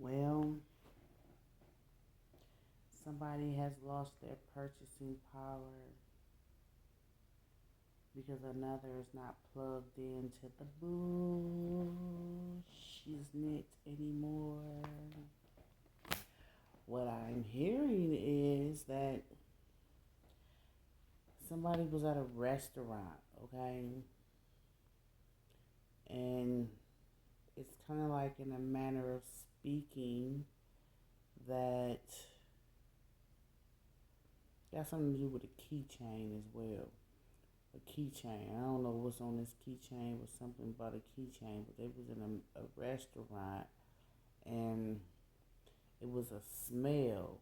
Well, somebody has lost their purchasing power because another is not plugged into the bullshit anymore. What I'm hearing is that somebody was at a restaurant, okay? And it's kind of like in a manner of speaking that got something to do with a keychain as well. A keychain. I don't know what's on this keychain, but something about a keychain. But they was in a restaurant, and it was a smell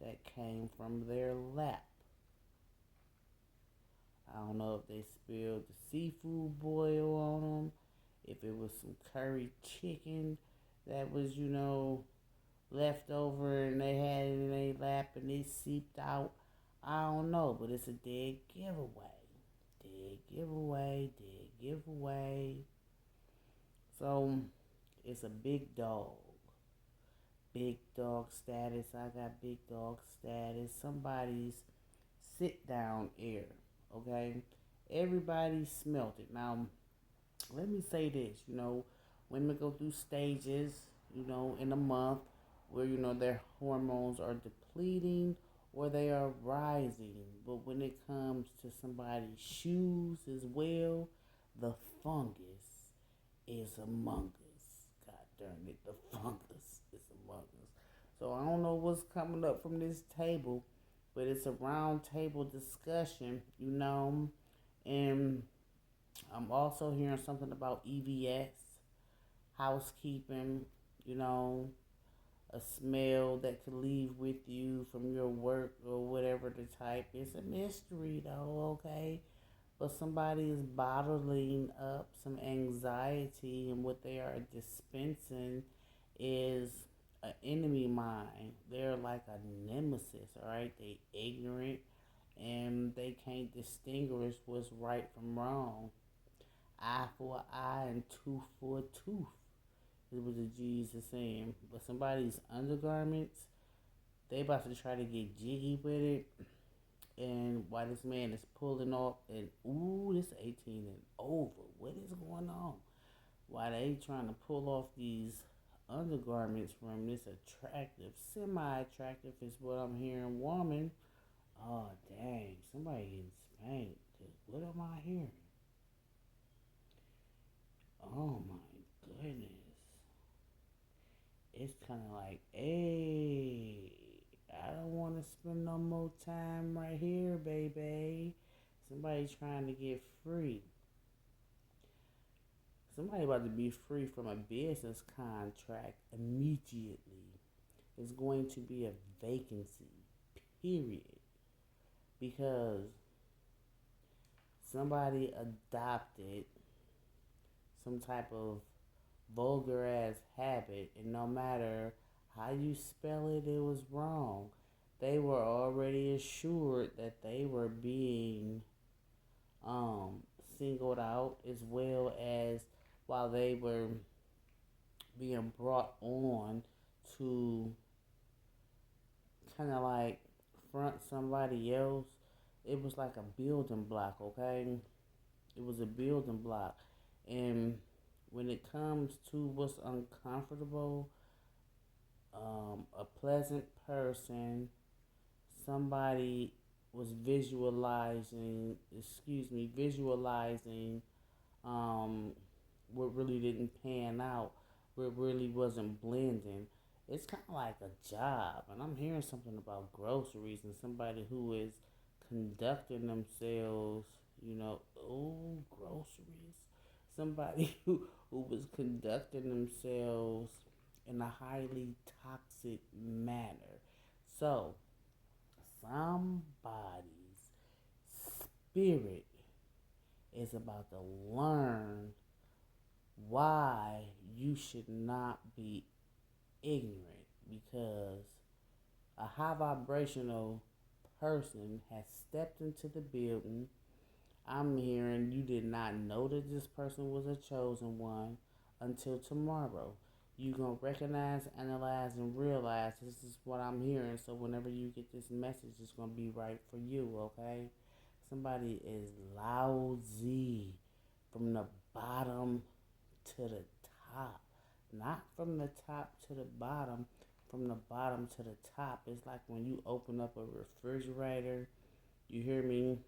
that came from their lap. I don't know if they spilled the seafood boil on them, if it was some curry chicken that was, left over and they had it in their lap and it seeped out. I don't know, but it's a dead giveaway. Dead giveaway, dead giveaway. So it's a big dog. Big dog status. I got big dog status. Somebody's sit down air. Okay? Everybody smelt it. Now, let me say this, women go through stages, in a month where, their hormones are depleting or they are rising. But when it comes to somebody's shoes as well, the fungus is among us. God darn it, the fungus is among us. So I don't know what's coming up from this table, but it's a round table discussion, and I'm also hearing something about EVS, housekeeping, you know, a smell that could leave with you from your work or whatever the type. It's a mystery though, okay? But somebody is bottling up some anxiety, and what they are dispensing is an enemy mind. They're like a nemesis, all right? They ignorant and they can't distinguish what's right from wrong. Eye for an eye and tooth for a tooth. It was a Jesus saying. But somebody's undergarments, they about to try to get jiggy with it. And while this man is pulling off, and ooh, this 18 and over. What is going on? While they trying to pull off these undergarments from this attractive, semi-attractive is what I'm hearing, woman. Oh, dang. Somebody getting spanked. Cause what am I hearing? Oh, my goodness. It's kind of like, hey, I don't want to spend no more time right here, baby. Somebody trying to get free. Somebody about to be free from a business contract immediately. It's going to be a vacancy, period. Because somebody adopted some type of vulgar ass habit, and no matter how you spell it, it was wrong. They were already assured that they were being um, singled out, as well as while they were being brought on to kind of like front somebody else. It was like a building block, okay? It was a building block. And when it comes to what's uncomfortable, a pleasant person, somebody was visualizing what really didn't pan out, what really wasn't blending. It's kind of like a job, and I'm hearing something about groceries and somebody who is conducting themselves, groceries. Somebody who was conducting themselves in a highly toxic manner. So, somebody's spirit is about to learn why you should not be ignorant, because a high vibrational person has stepped into the building. I'm hearing you did not know that this person was a chosen one until tomorrow. You gonna recognize, analyze, and realize this is what I'm hearing. So whenever you get this message, it's gonna be right for you. Okay. Somebody is lousy from the bottom to the top, not from the top to the bottom. From the bottom to the top. It's like when you open up a refrigerator. You hear me?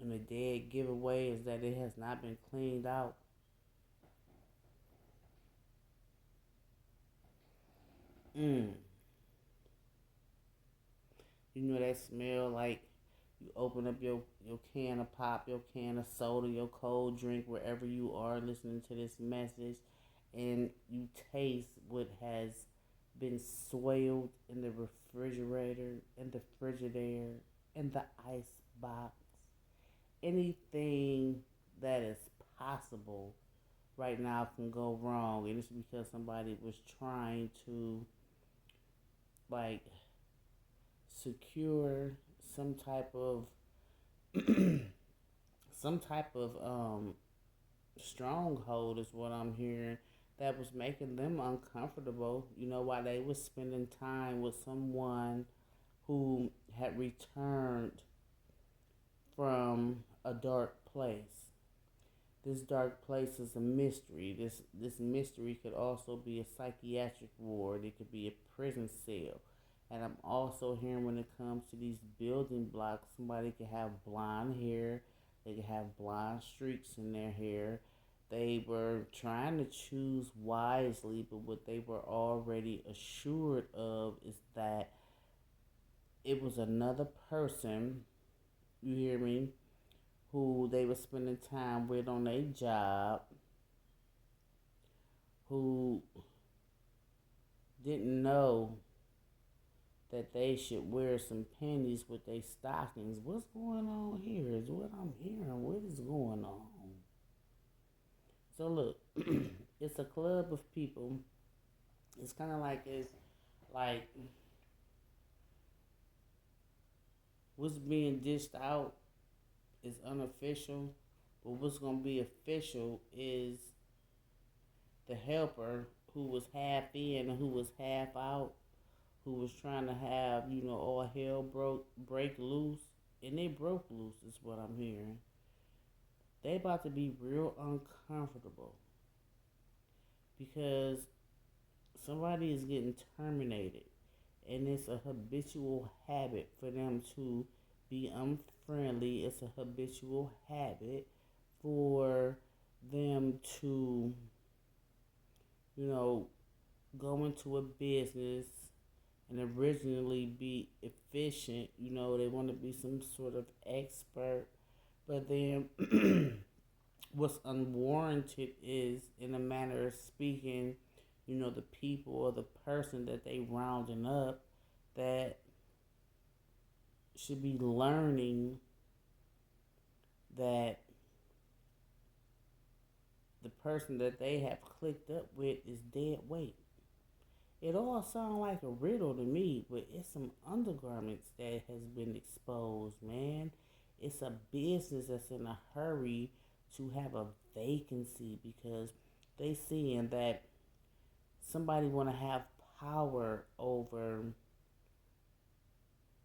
And the dead giveaway is that it has not been cleaned out. Mm. You know that smell like you open up your can of pop, your can of soda, your cold drink, wherever you are listening to this message, and you taste what has been swelled in the refrigerator, in the Frigidaire, in the ice box. Anything that is possible right now can go wrong, and it's because somebody was trying to like secure some type of some type of stronghold is what I'm hearing that was making them uncomfortable. You know, while they was spending time with someone who had returned from a dark place. This dark place is a mystery. This mystery could also be a psychiatric ward. It could be a prison cell. And I'm also hearing when it comes to these building blocks, somebody could have blonde hair. They could have blonde streaks in their hair. They were trying to choose wisely, but what they were already assured of is that it was another person, you hear me, who they were spending time with on their job, who didn't know that they should wear some panties with their stockings. What's going on here is what I'm hearing. What is going on? So look, it's a club of people. It's kind of like like what's being dished out is unofficial, but what's gonna be official is the helper who was half in and who was half out, who was trying to have, all hell break loose, and they broke loose is what I'm hearing. They about to be real uncomfortable because somebody is getting terminated, and it's a habitual habit for them to be unfriendly. It's a habitual habit for them to, you know, go into a business and originally be efficient. They want to be some sort of expert, but then what's unwarranted is, in a manner of speaking, the people or the person that they rounding up that should be learning that the person that they have clicked up with is dead weight. It all sounds like a riddle to me, but it's some undergarments that has been exposed, man. It's a business that's in a hurry to have a vacancy because they seeing that somebody want to have power over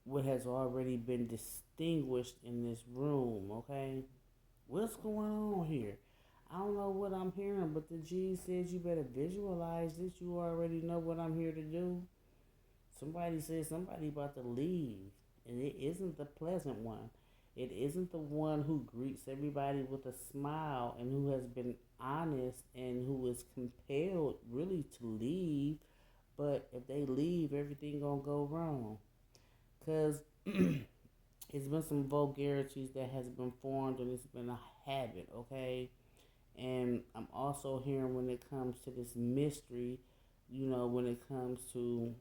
what has already been distinguished in this room, okay? What's going on here? I don't know what I'm hearing, but the G says you better visualize this. You already know what I'm here to do. Somebody says somebody about to leave, and it isn't the pleasant one. It isn't the one who greets everybody with a smile and who has been honest and who is compelled really to leave. But if they leave, everything gonna go wrong. Cause it's been some vulgarities that has been formed and it's been a habit, okay? And I'm also hearing when it comes to this mystery, when it comes to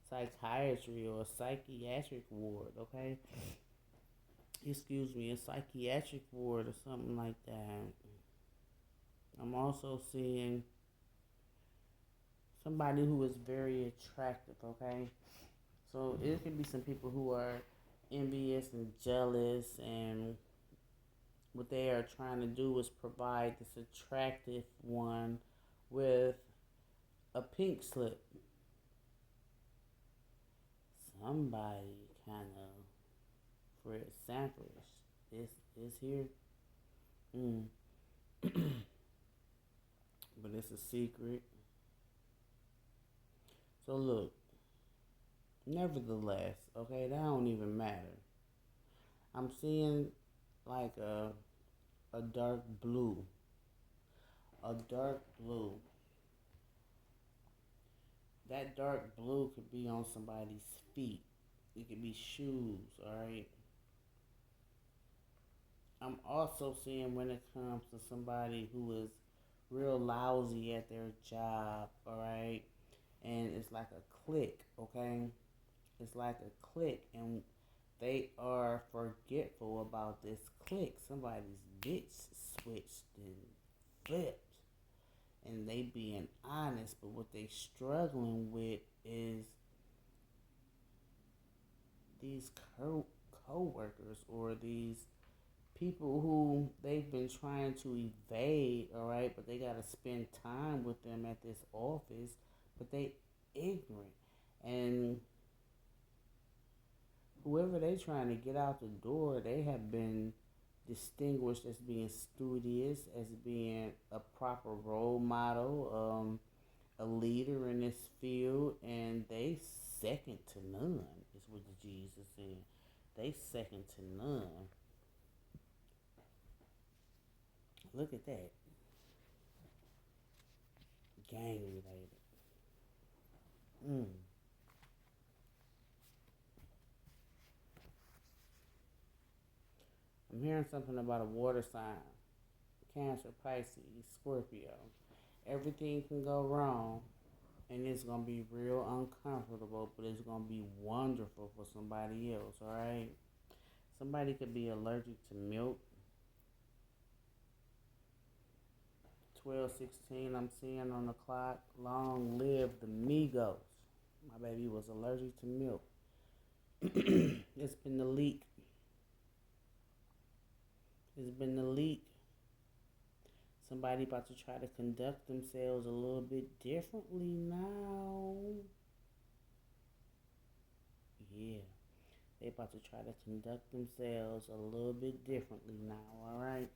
psychiatry or a psychiatric ward, okay? Excuse me, a psychiatric ward or something like that. I'm also seeing somebody who is very attractive, okay? So it could be some people who are envious and jealous, and what they are trying to do is provide this attractive one with a pink slip. Somebody kind of, for example, this here. Mm. But it's a secret. So look, nevertheless, okay, that don't even matter. I'm seeing like a dark blue. A dark blue. That dark blue could be on somebody's feet. It could be shoes, alright? I'm also seeing when it comes to somebody who is real lousy at their job, alright? And it's like a clique, okay? It's like a clique, and they are forgetful about this clique. Somebody's bitch switched and flipped, and they being honest, but what they struggling with is these co-workers or these people who they've been trying to evade, all right, but they got to spend time with them at this office, but they ignorant. And whoever they trying to get out the door, they have been distinguished as being studious, as being a proper role model, a leader in this field, and they second to none, is what the Jesus said. They second to none. Look at that. Gang related. Mm. I'm hearing something about a water sign. Cancer, Pisces, Scorpio. Everything can go wrong, and it's going to be real uncomfortable, but it's going to be wonderful for somebody else, all right? Somebody could be allergic to milk. 12:16, I'm seeing on the clock. Long live the Migos. My baby was allergic to milk. It's been the leak. It's been the leak. Somebody about to try to conduct themselves a little bit differently now. Yeah. They about to try to conduct themselves a little bit differently now, alright?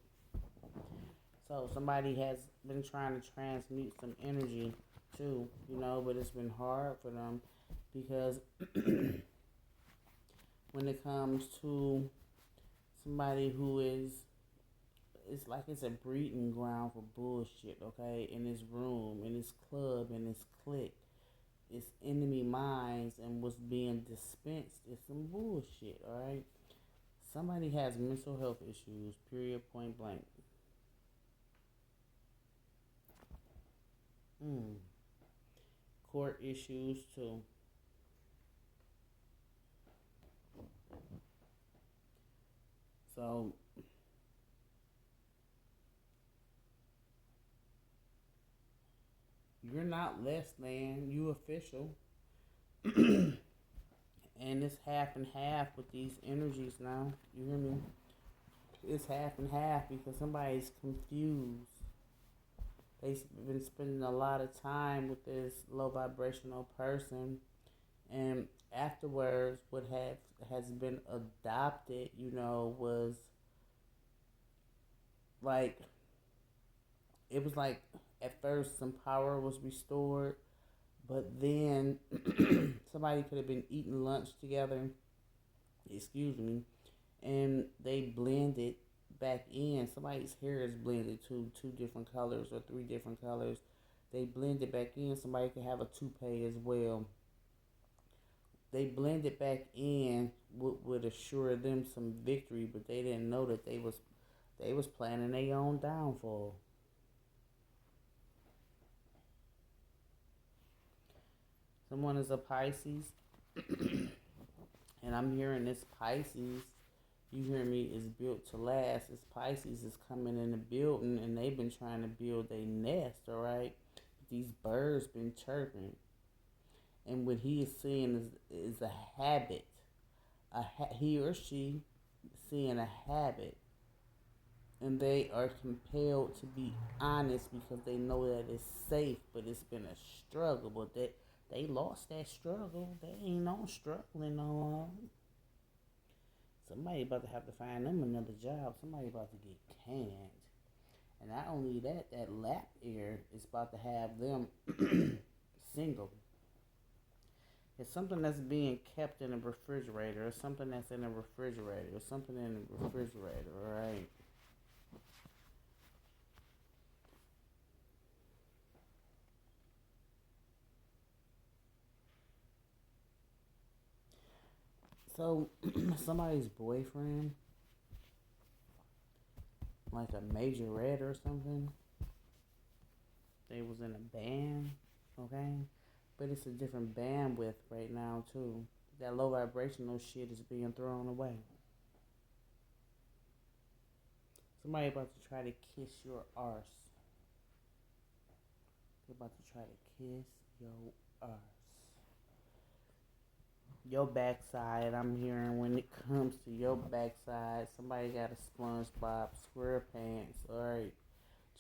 So somebody has been trying to transmute some energy too, but it's been hard for them because when it comes to somebody who is, it's like it's a breeding ground for bullshit, okay? In this room, in this club, in this clique, it's enemy minds, and what's being dispensed is some bullshit, alright? Somebody has mental health issues, period, point blank. Court issues too. So you're not less than, you official. And it's half and half with these energies now. You hear me? It's half and half because somebody's confused. They've been spending a lot of time with this low vibrational person, and afterwards, what has been adopted, was like, it was like at first some power was restored, but then somebody could have been eating lunch together, excuse me, and they blended back in. Somebody's hair is blended to two different colors or three different colors. They blended back in. Somebody could have a toupee as well. They blended back in would assure them some victory, but they didn't know that they was planning their own downfall. Someone is a Pisces, and I'm hearing this Pisces, you hear me, is built to last. This Pisces is coming in the building, and they've been trying to build a nest, all right? These birds been chirping, and what he is seeing is a habit. He or she seeing a habit and they are compelled to be honest because they know that it's safe, but it's been a struggle. But they lost that struggle. They ain't on struggling no more. Somebody about to have to find them another job. Somebody about to get canned. And not only that, that lap air is about to have them single. It's something that's being kept in a refrigerator, or something that's in a refrigerator, or something in a refrigerator, alright? So, somebody's boyfriend, like a majorette or something, they was in a band, okay? But it's a different bandwidth right now, too. That low vibrational shit is being thrown away. Somebody about to try to kiss your arse. They're about to try to kiss your arse. Your backside, I'm hearing when it comes to your backside, somebody got a SpongeBob SquarePants. Alright,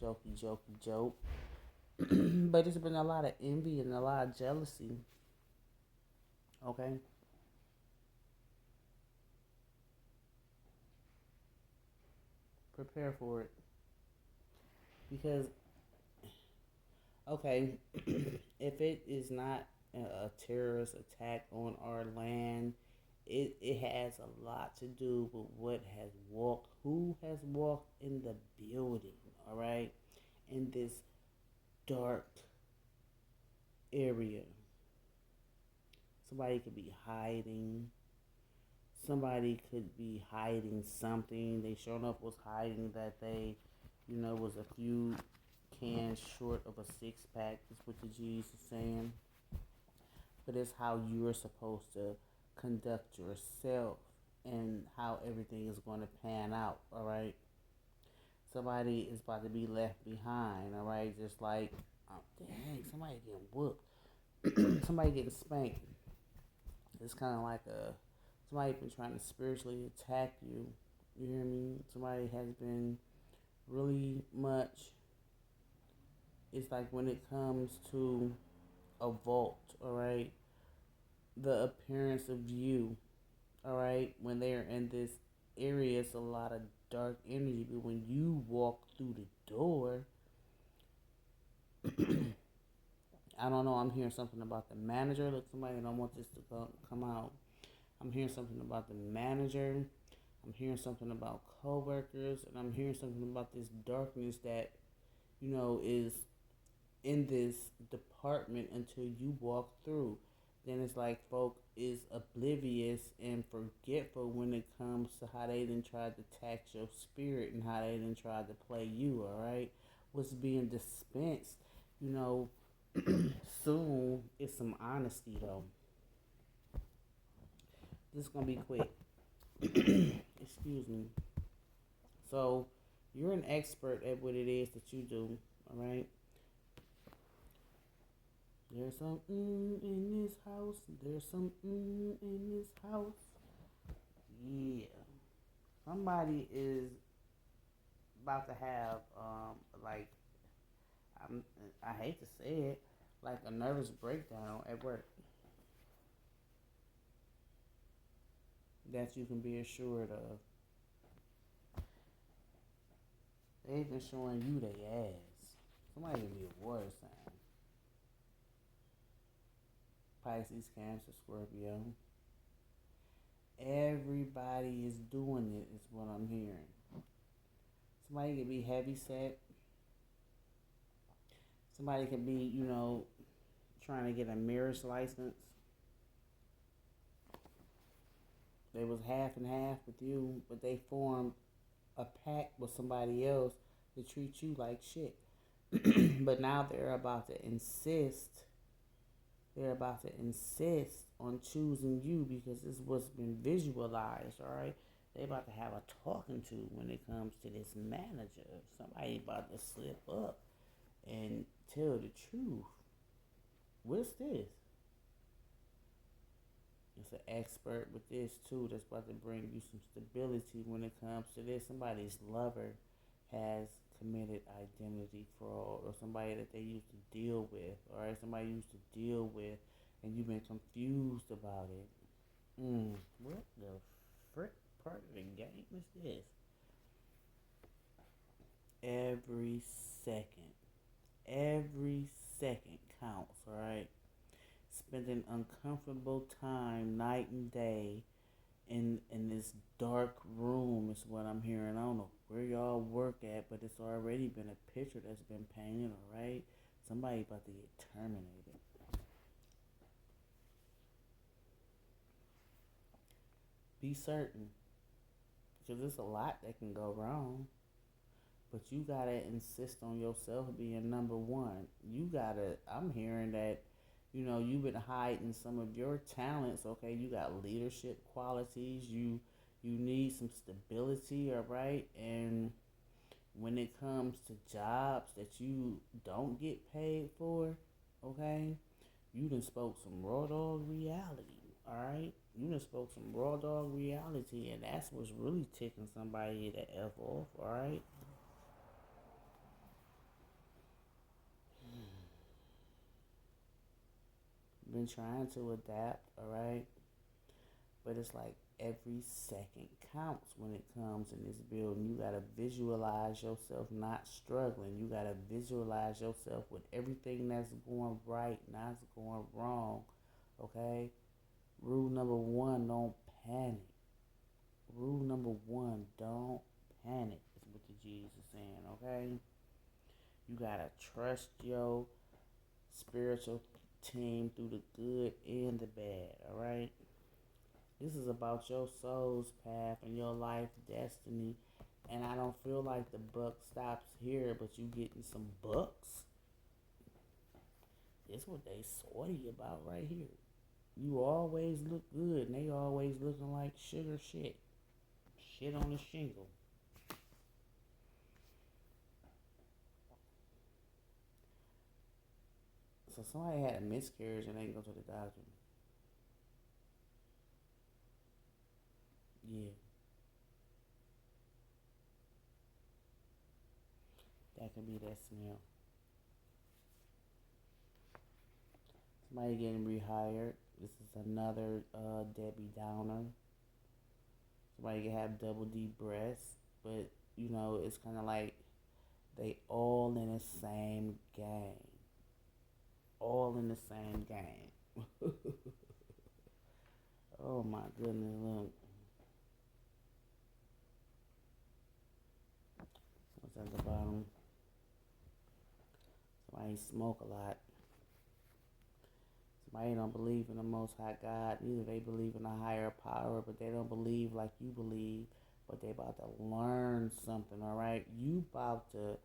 jokey, jokey, joke. But there's been a lot of envy and a lot of jealousy. Okay? Prepare for it. Because, okay, if it is not a terrorist attack on our land, it has a lot to do with who has walked in the building, all right, in this dark area. Somebody could be hiding. Somebody could be hiding something. They sure enough was hiding that they, was a few cans short of a six pack. Is what the G's is saying. But it's how you're supposed to conduct yourself and how everything is going to pan out. All right. Somebody is about to be left behind. All right. Just like, oh, dang, somebody getting whooped. Somebody getting spanked. It's kind of like somebody been trying to spiritually attack you. You hear me? Somebody has been really much. It's like when it comes to a vault, all right, the appearance of you, all right, when they're in this area, it's a lot of dark energy. But when you walk through the door, I don't know. I'm hearing something about the manager. Look, somebody don't want this to come out. I'm hearing something about the manager. I'm hearing something about coworkers, and I'm hearing something about this darkness that, is in this department until you walk through. Then it's like folk is oblivious and forgetful when it comes to how they done tried to tax your spirit and how they done tried to play you, alright? What's being dispensed, you know, soon is some honesty though. This is gonna be quick. Excuse me. So you're an expert at what it is that you do, alright? There's some in this house. There's some in this house. Yeah. Somebody is about to have like I'm I hate to say it, like a nervous breakdown at work. That you can be assured of. They've been showing you their ass. Somebody can be a water sign. Pisces, Cancer, Scorpio. Everybody is doing it, is what I'm hearing. Somebody can be heavy set. Somebody could be, trying to get a marriage license. They was half and half with you, but they formed a pact with somebody else to treat you like shit. But now they're about to insist. They're about to insist on choosing you because this is what's been visualized, all right? They about to have a talking to when it comes to this manager. Somebody about to slip up and tell the truth. What's this? It's an expert with this too that's about to bring you some stability when it comes to this. Somebody's lover has committed identity fraud, or somebody that they used to deal with, all right, somebody you used to deal with, and you've been confused about it. What the frick part of the game is this? Every second, every second counts, all right? Spending uncomfortable time night and day in this dark room is what I'm hearing. I don't know where y'all work at, but it's already been a picture that's been painted, all right? Somebody about to get terminated. Be certain, because there's a lot that can go wrong. But you gotta insist on yourself being number one. I'm hearing that, you've been hiding some of your talents, okay? You got leadership qualities, you need some stability, all right? And when it comes to jobs that you don't get paid for, okay? You done spoke some raw dog reality, all right? You done spoke some raw dog reality, and that's what's really ticking somebody the F off, all right? Been trying to adapt, all right? But it's like every second counts when it comes in this building. You gotta visualize yourself not struggling. You gotta visualize yourself with everything that's going right, not going wrong, okay? Rule number one, don't panic. Rule number one, don't panic, is what the Jesus is saying, okay? You gotta trust your spiritual team through the good and the bad, all right? This is about your soul's path and your life destiny. And I don't feel like the buck stops here, but you getting some bucks. This what they sorty about right here. You always look good, and they always looking like sugar shit. Shit on the shingle. So somebody had a miscarriage and they go to the doctor. Yeah, that could be that smell. Somebody getting rehired. This is another Debbie Downer. Somebody can have double D breasts, but it's kind of like they all in the same game. All in the same game. Oh my goodness, look. What's at the bottom? Somebody smoke a lot. Somebody don't believe in the Most High God. Either they believe in a higher power, but they don't believe like you believe. But they about to learn something, all right? You about to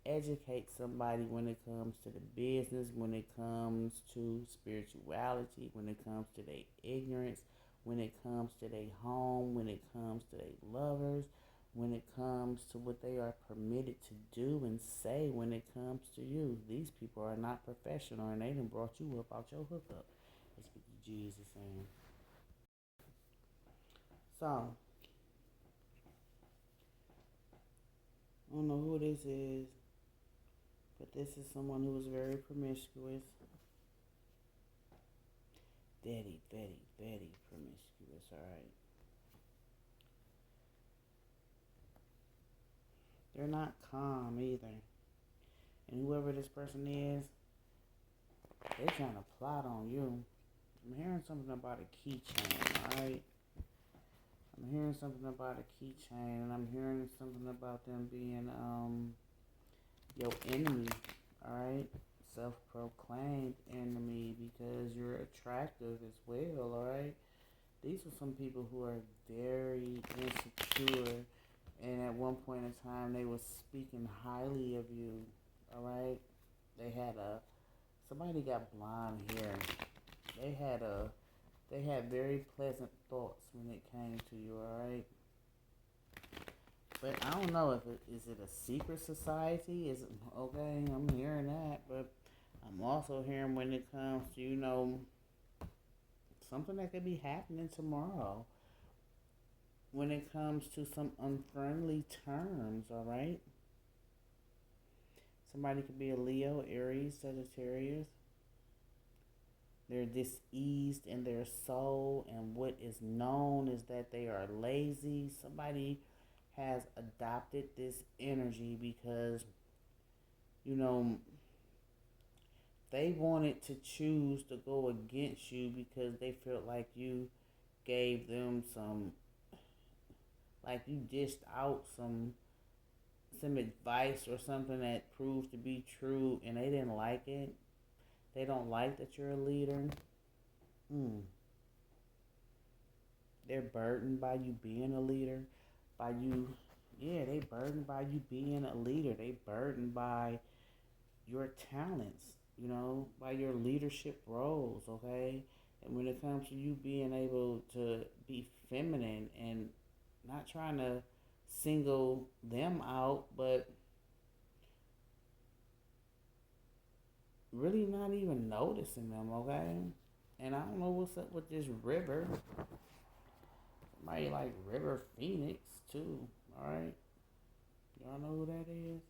educate somebody when it comes to the business, when it comes to spirituality, when it comes to their ignorance, when it comes to their home, when it comes to their lovers, when it comes to what they are permitted to do and say when it comes to you. These people are not professional, and they done brought you up out your hookup. That's what Jesus is saying. So, I don't know who this is, but this is someone who is very promiscuous. Very, very, very promiscuous, alright? They're not calm either. And whoever this person is, they're trying to plot on you. I'm hearing something about a keychain, alright? I'm hearing something about a keychain, and I'm hearing something about them being your enemy, alright? Self-proclaimed enemy, because you're attractive as well, alright? These are some people who are very insecure, and at one point in time they were speaking highly of you, alright? They had somebody got blonde hair. They had very pleasant thoughts when it came to you, alright? But I don't know if is it a secret society? Is it okay? I'm hearing that, but I'm also hearing when it comes to something that could be happening tomorrow. When it comes to some unfriendly terms, all right? Somebody could be a Leo, Aries, Sagittarius. They're diseased in their soul, and what is known is that they are lazy. Somebody has adopted this energy because, you know, they wanted to choose to go against you because they felt like you gave them some, like you dished out some advice or something that proved to be true, and they didn't like it. They don't like that you're a leader. Mm. They're burdened by you being a leader, by you, yeah, they burdened by you being a leader. They burdened by your talents, by your leadership roles, okay? And when it comes to you being able to be feminine and not trying to single them out, but really not even noticing them, okay? And I don't know what's up with this River. Somebody like River Phoenix too, alright? Y'all know who that is?